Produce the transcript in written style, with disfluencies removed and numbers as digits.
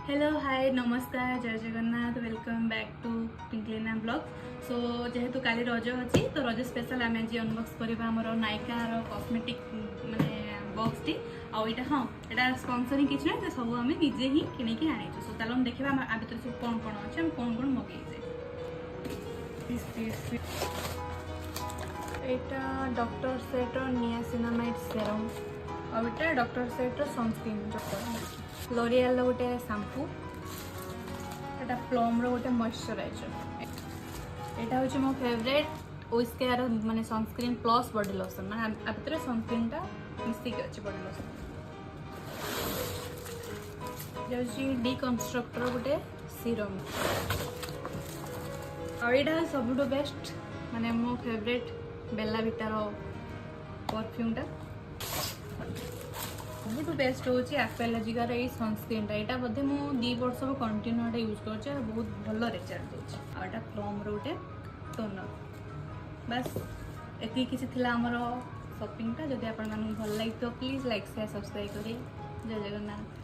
Hello hi नमस्कार जय Jagannath welcome back to Tinklina blog. So जेहेतु काली रज अच्छी तो रज स्पेशल आम आज अनबॉक्स करवा आमर नायकार कॉस्मेटिक माने बॉक्स टी आईटा हाँ यहाँ स्पॉन्सरिंग किसी ना सब आम निजे ही किଣିकी आनीचु। सो चलो देखा आ भर सब कौन कौन अच्छे कौन कौन मगेजे। यहाँ doctor set niacinamide serum आईटा doctor set sunscreen L'Oreal गोटे शैम्पू एटा प्लम रो गोटे मॉइस्चराइजर एटा हूँ मो फेवरेट ओस्केयर माने सनस्क्रीन प्लस बॉडी लोशन माने भितर सनस्क्रीन टा मिसिक अच्छे बॉडी लोशन जाउची डिकन्स्ट्रक्टर गोटे सीरम आईटा सबुठो बेस्ट माने मो फेवरेट बेला विटार परफ्यूम टा सबुठ बेस्ट हूँ एपेलॉजिकार ये सनस्क्रीन टा बोधे मुझे 2 वर्ष कंटिन्यू यूज कर बहुत भल रिजल्ट दूसरी आटा प्लम रोटे टोनर बस ये किसी आमर शॉपिंग टा जदि आप भल लगे तो प्लीज लाइक शेयर सब्सक्राइब करें। जय जगन्नाथ।